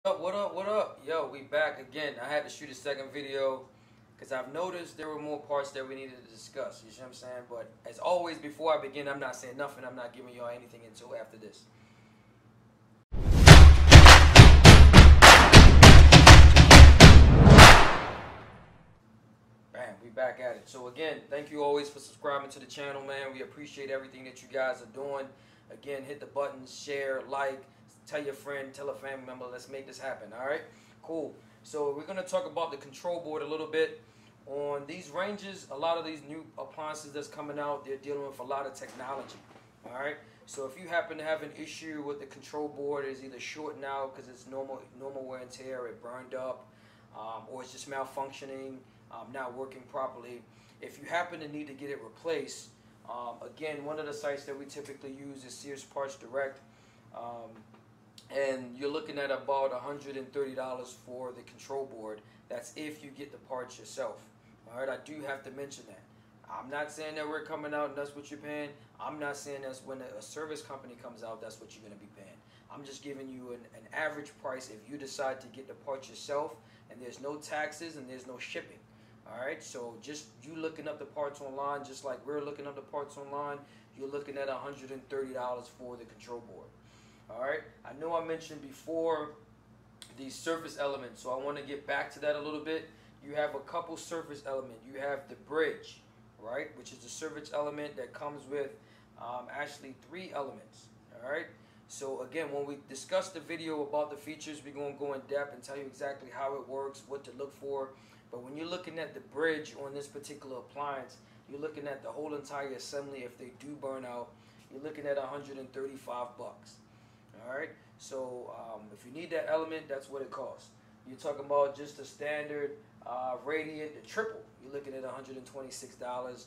What up, what up? Yo, we back again. I had to shoot a second video because I've noticed there were more parts that we needed to discuss. You see what I'm saying? But as always, before I begin, I'm not saying nothing. I'm not giving y'all anything until after this. Bam, we back at it. So again, thank you always for subscribing to the channel, man. We appreciate everything that you guys are doing. Again, hit the buttons, share, like, tell your friend, tell a family member. Let's make this happen, all right? Cool. So we're going to talk about the control board a little bit. On these ranges, a lot of these new appliances that's coming out, they're dealing with a lot of technology, all right? So if you happen to have an issue with the control board, it's either shorting out because it's normal wear and tear, it burned up, or it's just malfunctioning, not working properly. If you happen to need to get it replaced, again, one of the sites that we typically use is Sears Parts Direct. And you're looking at about $130 for the control board. That's if you get the parts yourself. All right, I do have to mention that. I'm not saying that we're coming out and that's what you're paying. I'm not saying that's when a service company comes out, that's what you're going to be paying. I'm just giving you an average price if you decide to get the parts yourself, and there's no taxes and there's no shipping. All right, so just you looking up the parts online, just like we're looking up the parts online, you're looking at $130 for the control board. All right, I know I mentioned before the surface elements, so I want to get back to that a little bit. You have a couple surface elements. You have the bridge, right, which is the surface element that comes with actually 3 elements. All right, so again, when we discuss the video about the features, we're going to go in depth and tell you exactly how it works, what to look for. But when you're looking at the bridge on this particular appliance, you're looking at the whole entire assembly. If they do burn out, you're looking at $135. All right, so if you need that element, that's what it costs. You're talking about just a standard radiant, the triple, you're looking at $126.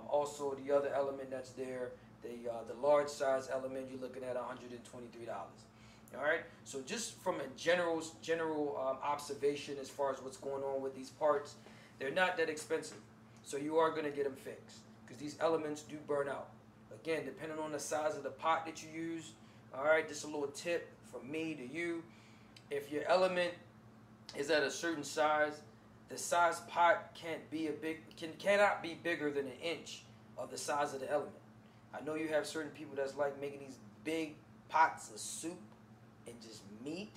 Also, the other element that's there, the large size element, you're looking at $123. All right, so just from a general observation as far as what's going on with these parts, they're not that expensive. So you are going to get them fixed because these elements do burn out. Again, depending on the size of the pot that you use. All right, just a little tip from me to you. If your element is at a certain size, the size pot cannot be bigger than 1 inch of the size of the element. I know you have certain people that's like making these big pots of soup and just meat.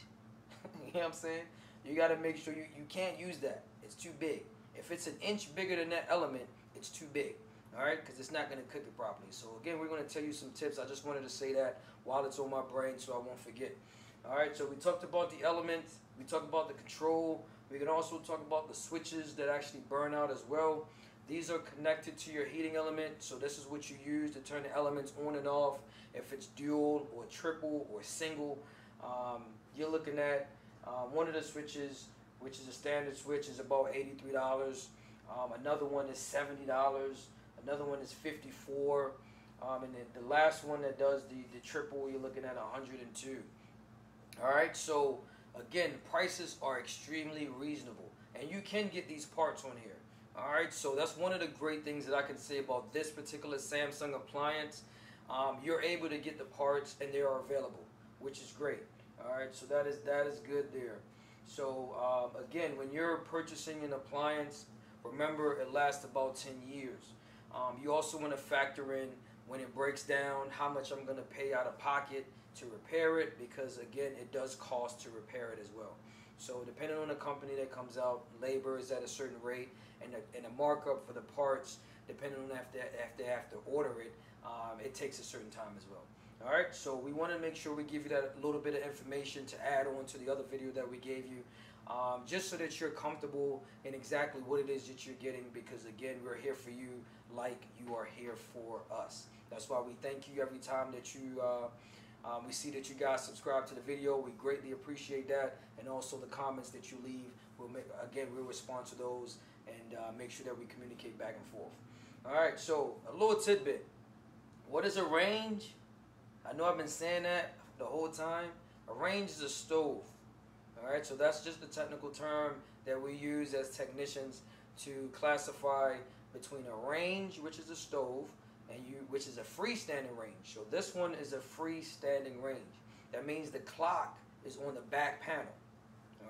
You know what I'm saying? You got to make sure you can't use that. It's too big. If it's 1 inch bigger than that element, it's too big. All right, because it's not going to cook it properly. So again, we're going to tell you some tips. I just wanted to say that while it's on my brain so I won't forget. All right, so we talked about the elements. We talked about the control. We can also talk about the switches that actually burn out as well. These are connected to your heating element. So this is what you use to turn the elements on and off. If it's dual or triple or single, you're looking at one of the switches, which is a standard switch, is about $83. Another one is $70. Another one is $54, and then the last one that does the triple, you're looking at $102. All right, so again, prices are extremely reasonable, and you can get these parts on here. All right, so that's one of the great things that I can say about this particular Samsung appliance. You're able to get the parts, and they are available, which is great. All right, so that is good there. So again, when you're purchasing an appliance, remember it lasts about 10 years. You also want to factor in when it breaks down how much I'm going to pay out of pocket to repair it, because again, it does cost to repair it as well. So depending on the company that comes out, labor is at a certain rate, and a markup for the parts, depending on if they have to order it, it takes a certain time as well. All right, so we want to make sure we give you that little bit of information to add on to the other video that we gave you. Just so that you're comfortable in exactly what it is that you're getting, because again, we're here for you like you are here for us. That's why we thank you every time that you we see that you guys subscribe to the video. We greatly appreciate that, and also the comments that you leave. We'll respond to those and make sure that we communicate back and forth. All right, so a little tidbit. What is a range? I know I've been saying that the whole time. A range is a stove. All right, so that's just the technical term that we use as technicians to classify between a range, which is a stove, and which is a freestanding range. So this one is a freestanding range. That means the clock is on the back panel.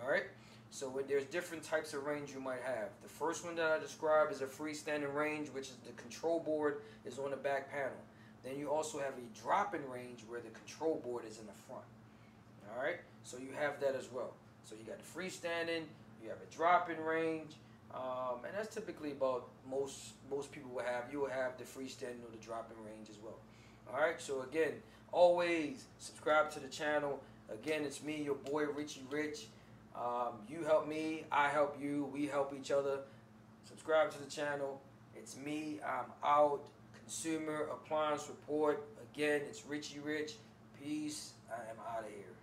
All right. So there's different types of range you might have. The first one that I described is a freestanding range, which is the control board is on the back panel. Then you also have a drop-in range where the control board is in the front. All right. So you have that as well. So you got the freestanding, you have a drop-in range, and that's typically about most people will have. You will have the freestanding or the drop-in range as well. All right. So again, always subscribe to the channel. Again, it's me, your boy Richie Rich. You help me, I help you, we help each other. Subscribe to the channel. It's me, I'm out. Consumer Appliance Report. Again, it's Richie Rich. Peace. I am out of here.